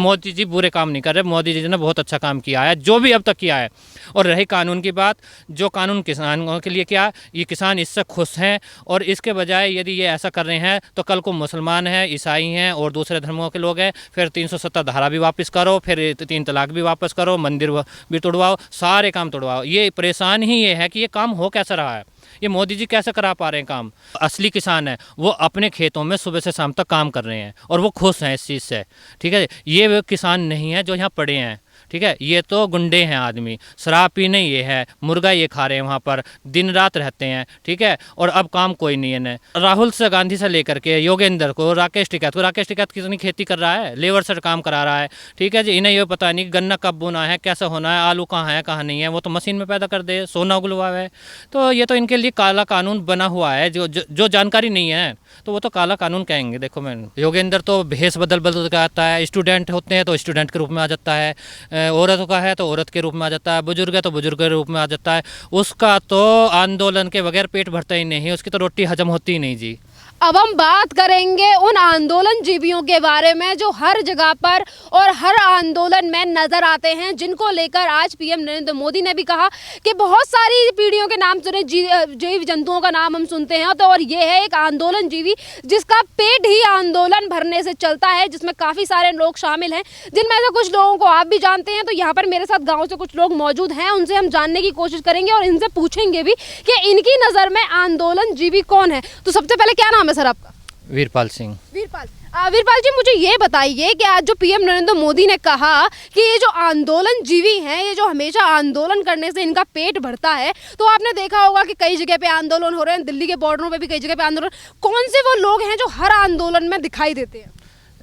मोदी जी बुरे काम नहीं कर रहे, मोदी जी ने बहुत अच्छा काम किया है जो भी अब तक किया है। और रही कानून की बात, जो कानून किसानों के लिए किया, ये किसान इससे खुश हैं। और इसके बजाय यदि ये ऐसा कर रहे हैं तो कल को मुसलमान हैं, ईसाई हैं और दूसरे धर्मों के लोग हैं, फिर 370 धारा भी वापस करो, फिर 3 तलाक भी वापस करो, मंदिर भी तोड़वाओ, सारे काम तोड़वाओ। ये परेशान ही ये है कि ये काम हो कैसा रहा है, ये मोदी जी कैसे करा पा रहे हैं काम। असली किसान है वो अपने खेतों में सुबह से शाम तक काम कर रहे हैं और वो खुश हैं इस चीज़ से। ठीक है, ये वो किसान नहीं है जो यहाँ पड़े हैं। ठीक है, ये तो गुंडे हैं आदमी, शराब पीने ये है, मुर्गा ये खा रहे हैं, वहाँ पर दिन रात रहते हैं। ठीक है, और अब काम कोई नहीं है न। राहुल से गांधी से लेकर के योगेंद्र को, राकेश टिकैत कितनी खेती कर रहा है, लेबर से काम करा रहा है। ठीक है जी, इन्हें ये पता नहीं गन्ना कब बोना है, कैसे होना है, आलू कहाँ है कहाँ नहीं है, वो तो मशीन में पैदा कर दे, सोना उगलवा है। तो ये तो इनके लिए काला कानून बना हुआ है, जो जानकारी नहीं है तो वो तो काला कानून कहेंगे। देखो मैं, योगेंद्र तो भेष बदल बदल के आता है, स्टूडेंट होते हैं तो स्टूडेंट के रूप में आ जाता है, औरतों का है तो औरत के रूप में आ जाता है, बुजुर्ग है तो बुजुर्ग के रूप में आ जाता है। उसका तो आंदोलन के बगैर पेट भरता ही नहीं, उसकी तो रोटी हजम होती ही नहीं जी। अब हम बात करेंगे उन आंदोलन जीवियों के बारे में जो हर जगह पर और हर आंदोलन में नजर आते हैं, जिनको लेकर आज पीएम नरेंद्र मोदी ने भी कहा कि बहुत सारी पीढ़ियों के नाम सुने, जीव जंतुओं का नाम हम सुनते हैं, तो और ये है एक आंदोलन जीवी जिसका पेट ही आंदोलन भरने से चलता है, जिसमें काफ़ी सारे लोग शामिल हैं, जिनमें से कुछ लोगों को आप भी जानते हैं। तो यहाँ पर मेरे साथ गाँव से कुछ लोग मौजूद हैं, उनसे हम जानने की कोशिश करेंगे और इनसे पूछेंगे भी कि इनकी नज़र में आंदोलन जीवी कौन है। तो सबसे पहले क्या नाम है सर आपका? वीरपाल सिंह। वीरपाल जी, मुझे ये बताइए कि आज जो पीएम नरेंद्र मोदी ने कहा कि ये जो आंदोलन जीवी हैं, ये जो हमेशा आंदोलन करने से इनका पेट भरता है, तो आपने देखा होगा कि कई जगह पे आंदोलन हो रहे हैं, दिल्ली के बॉर्डरों पे भी कई जगह पे आंदोलन। कौन से वो लोग हैं जो हर आंदोलन में दिखाई देते हैं?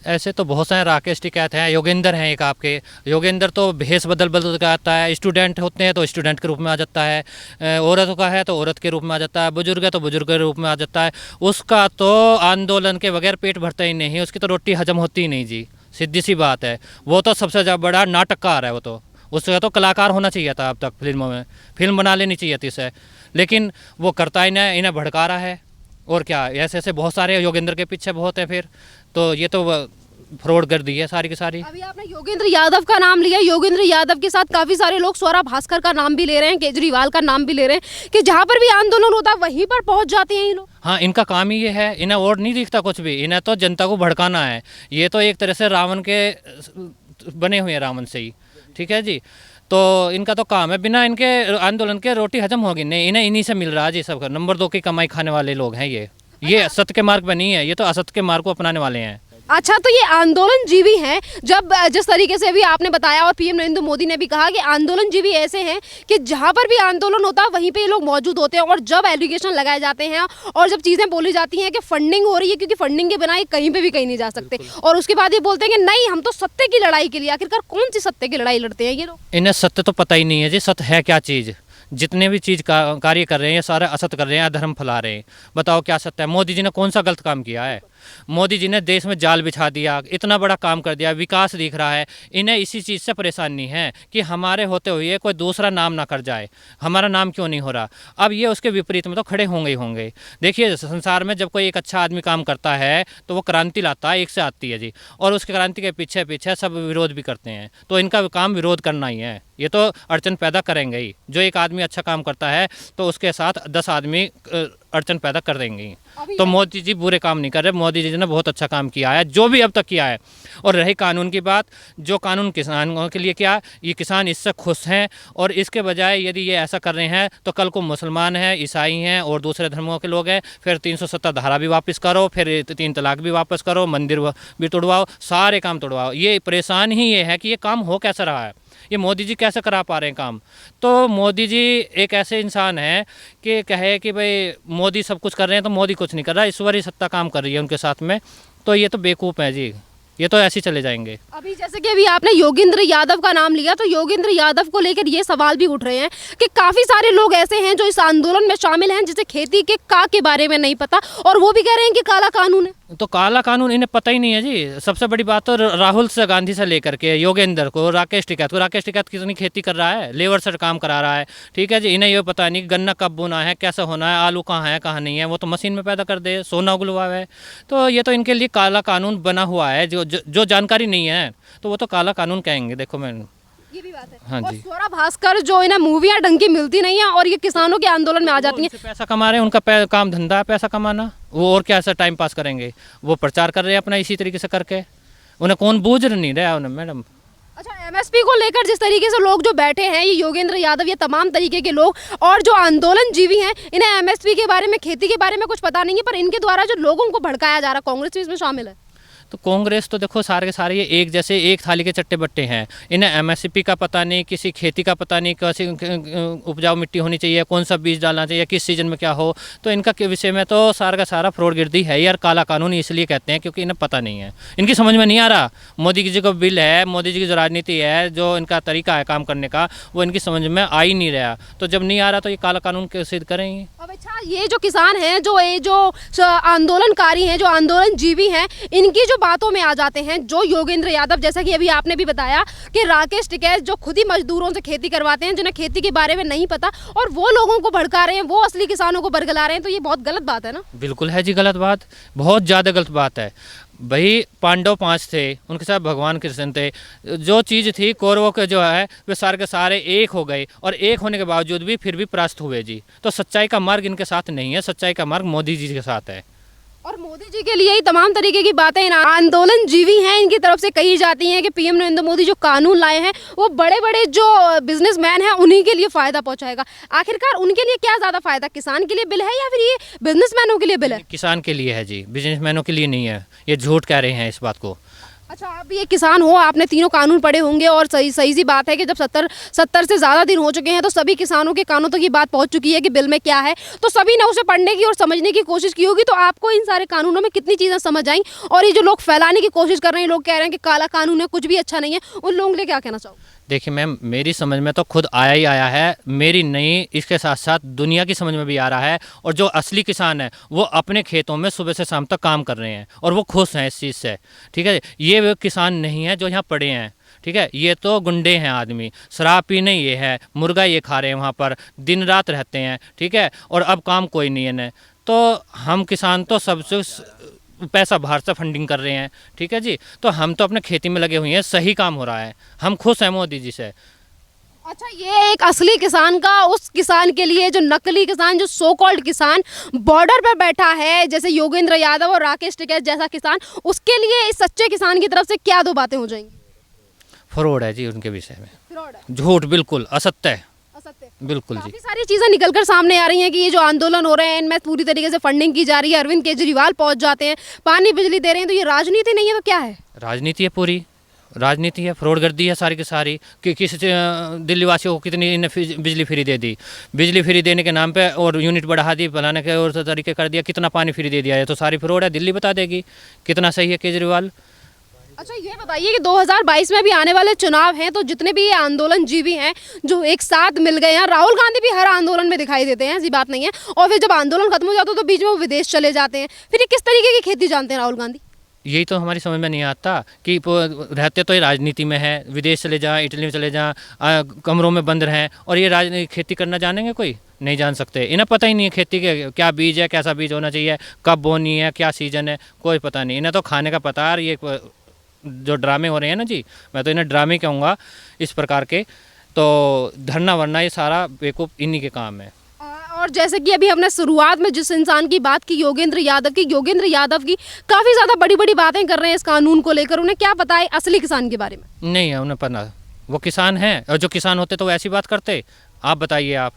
ऐसे तो बहुत सारे, राकेश टिकैत हैं, योगेंद्र हैं एक आपके। योगेंद्र तो भेष बदल बदल के आता है, स्टूडेंट होते हैं तो स्टूडेंट के रूप में आ जाता है, औरतों का है तो औरत के रूप में आ जाता है, बुजुर्ग है तो बुजुर्ग के रूप में आ जाता है। उसका तो आंदोलन के बगैर पेट भरता ही नहीं, उसकी तो रोटी हजम होती ही नहीं जी, सीधी सी बात है। वो तो सबसे ज़्यादा बड़ा नाटककार है, वो तो उसका तो कलाकार होना चाहिए था अब तक, फिल्मों में फिल्म बना लेनी चाहिए थी इसे, लेकिन वो करता ही नहीं, इन्हें भड़का रहा है। और क्या, ऐसे ऐसे बहुत सारे योगेंद्र के पीछे बहुत है, फिर तो ये तो फ्रॉड कर दी है सारी की सारी। अभी आपने योगेंद्र यादव का नाम लिया, योगेंद्र यादव के साथ काफी सारे लोग स्वरा भास्कर का नाम भी ले रहे हैं, केजरीवाल का नाम भी ले रहे हैं कि जहां पर भी आंदोलन होता है वहीं पर पहुंच जाते हैं ये लोग। हाँ, इनका काम ही ये है, इन्हें और नहीं दिखता कुछ भी, इन्हें तो जनता को भड़काना है। ये तो एक तरह से रावण के बने हुए हैं, रावण से ही। ठीक है जी, तो इनका तो काम है, बिना इनके आंदोलन के रोटी हजम होगी नहीं, इन्हें इन्हीं से मिल रहा है जी सब। नंबर 2 की कमाई खाने वाले लोग हैं ये सत्य के मार्ग पर नहीं है, ये तो असत्य के मार्ग को अपनाने वाले हैं। अच्छा, तो ये आंदोलन जीवी हैं, जब जिस तरीके से भी आपने बताया और पीएम नरेंद्र मोदी ने भी कहा कि आंदोलन जीवी ऐसे हैं कि जहां पर भी आंदोलन होता है वहीं पे ये लोग मौजूद होते हैं, और जब एलिगेशन लगाए जाते हैं और जब चीज़ें बोली जाती हैं कि फंडिंग हो रही है, क्योंकि फंडिंग के बिना ये कहीं पे भी कहीं नहीं जा सकते, और उसके बाद ये बोलते हैं कि नहीं, हम तो सत्य की लड़ाई के लिए। आखिरकार कौन सी सत्य की लड़ाई लड़ते हैं ये लोग? इन्हें सत्य तो पता ही नहीं है जी, सत्य है क्या चीज़। जितने भी चीज़ का कार्य कर रहे हैं ये सारे असत्य कर रहे हैं, अधर्म फैला रहे हैं। बताओ क्या सत्य है? मोदी जी ने कौन सा गलत काम किया है? मोदी जी ने देश में जाल बिछा दिया, इतना बड़ा काम कर दिया, विकास दिख रहा है। इन्हें इसी चीज़ से परेशानी है कि हमारे होते हुए कोई दूसरा नाम ना कर जाए, हमारा नाम क्यों नहीं हो रहा। अब ये उसके विपरीत में तो खड़े होंगे ही होंगे। देखिए, संसार में जब कोई एक अच्छा आदमी काम करता है तो वो क्रांति लाता है, एक से आती है जी, और उसके क्रांति के पीछे पीछे सब विरोध भी करते हैं। तो इनका काम विरोध करना ही है, ये तो अड़चन पैदा करेंगे ही। जो एक आदमी अच्छा काम करता है तो उसके साथ 10 आदमी अड़चन पैदा कर देंगे ही। तो मोदी जी बुरे काम नहीं कर रहे, मोदी जी ने बहुत अच्छा काम किया है जो भी अब तक किया है। और रही कानून की बात, जो कानून किसानों के लिए किया, ये किसान इससे खुश हैं। और इसके बजाय यदि ये ऐसा कर रहे हैं तो कल को मुसलमान हैं, ईसाई हैं और दूसरे धर्मों के लोग हैं, फिर 370 धारा भी वापस करो, फिर 3 तलाक भी वापस करो, मंदिर भी तोड़वाओ, सारे काम तोड़वाओ। ये परेशान ही ये है कि ये काम हो कैसा रहा है, ये मोदी जी कैसे करा पा रहे हैं काम। तो मोदी जी एक ऐसे इंसान हैं कि कहे कि भाई मोदी सब कुछ कर रहे हैं तो मोदी कुछ नहीं कर रहा, ईश्वरीय सत्ता काम कर रही है उनके साथ में। तो ये तो बेवकूफ़ है जी, ये तो ऐसे ही चले जाएंगे। अभी जैसे कि अभी आपने योगेंद्र यादव का नाम लिया, तो योगेंद्र यादव को लेकर ये सवाल भी उठ रहे हैं कि काफ़ी सारे लोग ऐसे हैं जो इस आंदोलन में शामिल हैं जिसे खेती के बारे में नहीं पता, और वो भी कह रहे हैं कि काला कानून है। तो काला कानून इन्हें पता ही नहीं है जी। सबसे बड़ी बात तो राहुल से गांधी से लेकर के योगेंद्र को, राकेश टिकैत कितनी खेती कर रहा है, लेबर से काम करा रहा है। ठीक है जी, इन्हें ये पता नहीं गन्ना कब बोना है, कैसे होना है, आलू कहाँ है कहाँ नहीं है, वो तो मशीन में पैदा कर दे, सोना उगलवा है। तो ये तो इनके लिए काला कानून बना हुआ है। जो जानकारी नहीं है तो वो तो काला कानून कहेंगे। देखो मैं, ये भी बात है। हाँ और जी। स्वरा भास्कर जो इन्हें मूवियाँ ढंग की मिलती नहीं है और ये किसानों के आंदोलन में आ जाती हैं। पैसा कमा रहे हैं, उनका काम धंधा है पैसा कमाना। वो और क्या ऐसा टाइम पास करेंगे, वो प्रचार कर रहे हैं अपना इसी तरीके से करके। उन्हें कौन बूझ नहीं रहा उन्हें मैडम। अच्छा, एमएसपी को लेकर जिस तरीके से लोग जो बैठे हैं, ये योगेंद्र यादव, ये तमाम तरीके के लोग और जो आंदोलन जीवी हैं, इन्हें एमएसपी के बारे में, खेती के बारे में कुछ पता नहीं है, पर इनके द्वारा जो लोगों को भड़काया जा रहा है, कांग्रेस भी इसमें शामिल है। तो कांग्रेस तो देखो सारे के सारे ये एक जैसे एक थाली के चट्टे बट्टे हैं। इन्हें एमएसपी का पता नहीं, किसी खेती का पता नहीं, कैसी उपजाऊ मिट्टी होनी चाहिए, कौन सा बीज डालना चाहिए, किस सीजन में क्या हो। तो इनका के विषय में तो सारा का सारा फ्रॉडगिर्दी है यार। काला कानून इसलिए कहते हैं क्योंकि इन्हें पता नहीं है, इनकी समझ में नहीं आ रहा। मोदी जी का बिल है, मोदी जी की जो राजनीति है, जो इनका तरीका है काम करने का, वो इनकी समझ में आ ही नहीं रहा। तो जब नहीं आ रहा तो ये काला कानून कैसे करेंगे। अब अच्छा, ये जो किसान हैं, जो आंदोलनकारी हैं, जो आंदोलन जीवी हैं, इनकी जो बातों में आ जाते हैं, जो योगेंद्र यादव, जैसा कि अभी आपने भी बताया कि राकेश टिकैत जो खुद ही मजदूरों से खेती करवाते हैं, जिन्हें खेती के बारे में नहीं पता, और वो लोगों को भड़का रहे हैं, वो असली किसानों को बरगला रहे हैं, तो ये बहुत गलत बात है ना। बिल्कुल है जी, गलत बात, बहुत ज़्यादा गलत बात है भाई। पांडव 5 थे, उनके साथ भगवान कृष्ण थे। जो चीज़ थी कौरवों के जो है वे सारे के सारे एक हो गए, और एक होने के बावजूद भी फिर भी परास्त हुए जी। तो सच्चाई का मार्ग इनके साथ नहीं है, सच्चाई का मार्ग मोदी जी के साथ है। और मोदी जी के लिए ही तमाम तरीके की बातें इन आंदोलन जीवी हैं इनकी तरफ से कही जाती हैं कि पीएम नरेंद्र मोदी जो कानून लाए हैं, वो बड़े बड़े जो बिजनेसमैन हैं उन्हीं के लिए फ़ायदा पहुंचाएगा। आखिरकार उनके लिए क्या ज़्यादा फ़ायदा, किसान के लिए बिल है या फिर ये बिजनेसमैनों के लिए बिल है? किसान के लिए है जी, बिजनेसमैनों के लिए नहीं है। ये झूठ कह रहे हैं इस बात को। अच्छा, आप ये किसान हो, आपने तीनों कानून पढ़े होंगे, और सही सही सी बात है कि जब 70 से ज़्यादा दिन हो चुके हैं तो सभी किसानों के कानों तक ये बात पहुंच चुकी है कि बिल में क्या है, तो सभी ने उसे पढ़ने की और समझने की कोशिश की होगी। तो आपको इन सारे कानूनों में कितनी चीज़ें समझ आई, और ये जो लोग फैलाने की कोशिश कर रहे हैं, लोग कह रहे हैं कि काला कानून है, कुछ भी अच्छा नहीं है, उन लोगों के लिए क्या कहना चाहोगे? देखिए मैम, मेरी समझ में तो खुद आया ही आया है, मेरी नहीं, इसके साथ साथ दुनिया की समझ में भी आ रहा है। और जो असली किसान है वो अपने खेतों में सुबह से शाम तक काम कर रहे हैं और वो खुश हैं इस चीज़ से। ठीक है, ये वो किसान नहीं है जो यहाँ पड़े हैं। ठीक है, ये तो गुंडे हैं आदमी, शराब पीने ये है, मुर्गा ये खा रहे हैं, वहाँ पर दिन रात रहते हैं। ठीक है, और अब काम कोई नहीं है इन्हें। तो हम किसान तो सबसे पैसा बाहर से फंडिंग कर रहे हैं। ठीक है जी, तो हम तो अपने खेती में लगे हुए हैं, सही काम हो रहा है, हम खुश हैं मोदी जी से। अच्छा, ये एक असली किसान का उस किसान के लिए, जो नकली किसान, जो सो कॉल्ड किसान बॉर्डर पर बैठा है, जैसे योगेंद्र यादव और राकेश टिकैत जैसा किसान, उसके लिए इस सच्चे किसान की तरफ से क्या दो बातें हो जाएंगी? फ्रॉड है जी उनके विषय में, फ्रॉड है, झूठ, बिल्कुल असत्य है, असत्य। बिल्कुल जी। काफी सारी चीजें निकलकर सामने आ रही हैं कि ये जो आंदोलन हो रहे हैं, इनमें पूरी तरीके से फंडिंग की जा रही है, अरविंद केजरीवाल पहुंच जाते हैं, पानी बिजली दे रहे हैं, तो ये राजनीति नहीं है तो क्या है? राजनीति है, पूरी राजनीति है, फ्रॉडगिर्दी है सारी की सारी। कि किस दिल्ली वासियों को कितनी इन्हें बिजली फ्री दे दी, बिजली फ्री देने के नाम पे, और यूनिट बढ़ा दी, बनाने के और तरीके कर दिया, कितना पानी फ्री दे दिया है। तो सारी फ्रॉड है, दिल्ली बता देगी कितना सही है केजरीवाल। अच्छा, ये बताइए कि 2022 में भी आने वाले चुनाव हैं, तो जितने भी ये आंदोलन जीवी हैं जो एक साथ मिल गए हैं, राहुल गांधी भी हर आंदोलन में दिखाई देते हैं, ऐसी बात नहीं है, और फिर जब आंदोलन खत्म हो जाता है तो बीच में वो विदेश चले जाते हैं, फिर ये किस तरीके की खेती जानते हैं राहुल गांधी? यही तो हमारी समझ में नहीं आता कि रहते तो ये राजनीति में है, विदेश चले जाएं, इटली में चले जाएं, कमरों में बंद रहें, और ये खेती करना जानेंगे? कोई नहीं जान सकते। इन्हें पता ही नहीं है खेती के क्या बीज है, कैसा बीज होना चाहिए, कब बोनी है, क्या सीजन है, कोई पता नहीं। इन्हें तो खाने का पता है। ये जो ड्रामे हो रहे हैं ना जी, मैं तो इन्हें ड्रामे कहूँगा इस प्रकार के। तो धरना वरना ये सारा बेवकूफ़ इन्हीं के काम है। और जैसे कि अभी हमने शुरुआत में जिस इंसान की बात की, योगेंद्र यादव की काफ़ी ज़्यादा बड़ी बड़ी बातें कर रहे हैं इस कानून को लेकर, उन्हें क्या पता है असली किसान के बारे में? नहीं है उन्हें पता, वो किसान हैं, और जो किसान होते तो वो ऐसी बात करते? आप बताइए आप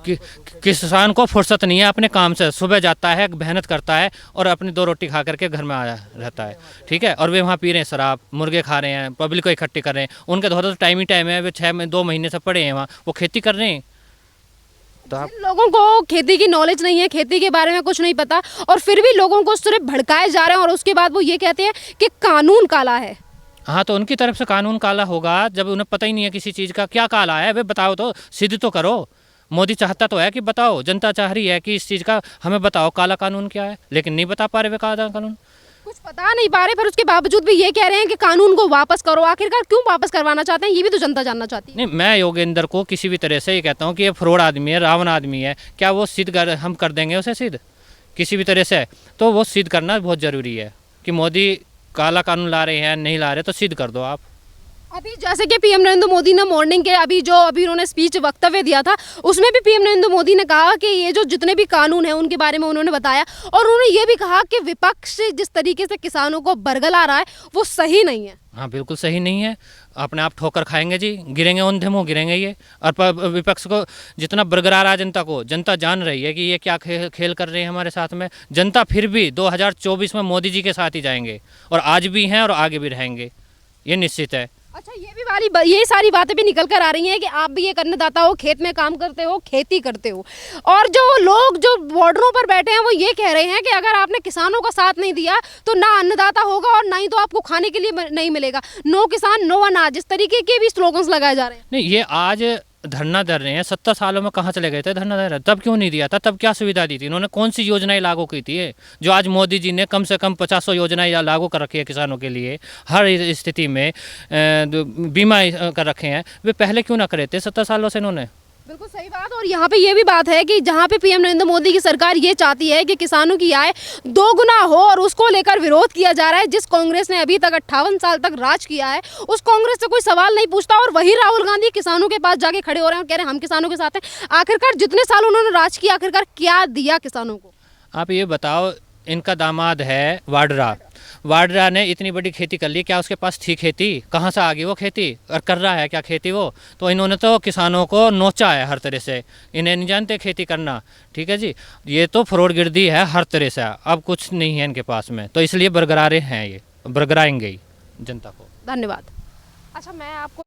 कि किसान को फुर्सत नहीं है अपने काम से, सुबह जाता है, मेहनत करता है और अपनी 2 रोटी खा करके घर में आया रहता है। ठीक है, और वे वहाँ पी रहे हैं शराब, मुर्गे खा रहे हैं, पब्लिक को इकट्ठे कर रहे हैं। उनके तो टाइम ही टाइम है, वे 2 महीने से पड़े हैं वहाँ, वो खेती कर रहे हैं। तो आप, लोगों को खेती की नॉलेज नहीं है, खेती के बारे में कुछ नहीं पता, और फिर भी लोगों को सिर्फ भड़काए जा रहे हैं, और उसके बाद वो ये कहते हैं कि कानून काला है। हाँ, तो उनकी तरफ से कानून काला होगा जब उन्हें पता ही नहीं है किसी चीज़ का क्या काला है। वे बताओ तो, सिद्ध तो करो। मोदी चाहता तो है कि बताओ, जनता चाह रही है कि इस चीज़ का हमें बताओ काला कानून क्या है, लेकिन नहीं बता पा रहे वे काला कानून। कुछ पता नहीं पा रहे, पर उसके बावजूद भी ये कह रहे हैं कि कानून को वापस करो। आखिरकार क्यों वापस करवाना चाहते हैं, ये भी तो जनता जानना चाहती है। नहीं, मैं योगेंद्र को किसी भी तरह से ये कहता हूँ कि ये फ्रॉड आदमी है, रावण आदमी है। क्या वो हम कर देंगे उसे सिद्ध किसी भी तरह से? तो वो सिद्ध करना बहुत ज़रूरी है कि मोदी काला कानून ला रहे हैं, नहीं ला रहे, तो सिद्ध कर दो आप। अभी जैसे कि पीएम नरेंद्र मोदी ने मॉर्निंग के अभी उन्होंने स्पीच वक्तव्य दिया था, उसमें भी पीएम नरेंद्र मोदी ने कहा कि ये जो जितने भी कानून हैं उनके बारे में उन्होंने बताया, और उन्होंने ये भी कहा कि विपक्ष जिस तरीके से किसानों को बरगला रहा है वो सही नहीं है। हाँ, बिल्कुल सही नहीं है। अपने आप ठोकर खाएंगे जी, गिरेंगे, औंधे मुँह गिरेंगे ये। और विपक्ष को जितना बरगला रहा है जनता को, जनता जान रही है कि ये क्या खेल कर रहे हैं हमारे साथ में। जनता फिर भी 2024 में मोदी जी के साथ ही जाएंगे, और आज भी हैं और आगे भी रहेंगे, ये निश्चित है। अच्छा, ये सारी बातें भी निकल कर आ रही हैं कि आप भी एक अन्नदाता हो, खेत में काम करते हो, खेती करते हो, और जो लोग जो बॉर्डरों पर बैठे हैं वो ये कह रहे हैं कि अगर आपने किसानों का साथ नहीं दिया तो ना अन्नदाता होगा और ना ही तो आपको खाने के लिए नहीं मिलेगा। नो किसान नो अनाज, इस तरीके के भी स्लोगन्स लगाए जा रहे हैं। नहीं, ये आज धरना दे रहे हैं, 70 सालों में कहाँ चले गए थे धरना दे रहे? तब क्यों नहीं दिया था? तब क्या सुविधा दी थी इन्होंने? कौन सी योजनाएं लागू की थी जो आज मोदी जी ने कम से कम 50 योजनाएं लागू कर रखी है किसानों के लिए, हर स्थिति में बीमा कर रखे हैं, वे पहले क्यों ना करे थे 70 सालों से इन्होंने? बिल्कुल सही बात। और यहाँ पे ये भी बात है कि जहाँ पे पीएम नरेंद्र मोदी की सरकार ये चाहती है कि किसानों की आय दोगुना हो, और उसको लेकर विरोध किया जा रहा है। जिस कांग्रेस ने अभी तक 58 साल तक राज किया है, उस कांग्रेस से कोई सवाल नहीं पूछता, और वही राहुल गांधी किसानों के पास जाके खड़े हो रहे हैं और कह रहे हैं हम किसानों के साथ हैं। आखिरकार जितने साल उन्होंने राज किया, आखिरकार क्या दिया किसानों को? आप ये बताओ, इनका दामाद है वाड्रा ने इतनी बड़ी खेती कर ली, क्या उसके पास थी खेती? कहाँ से आ गई वो खेती? और कर रहा है क्या खेती वो? तो इन्होंने तो किसानों को नोचा है हर तरह से, इन्हें नहीं जानते खेती करना। ठीक है जी, ये तो फ्रॉडगिर्दी है हर तरह से, अब कुछ नहीं है इनके पास में, तो इसलिए बरगरारे हैं, ये बरगराएंगे ही जनता को। धन्यवाद। अच्छा, मैं आपको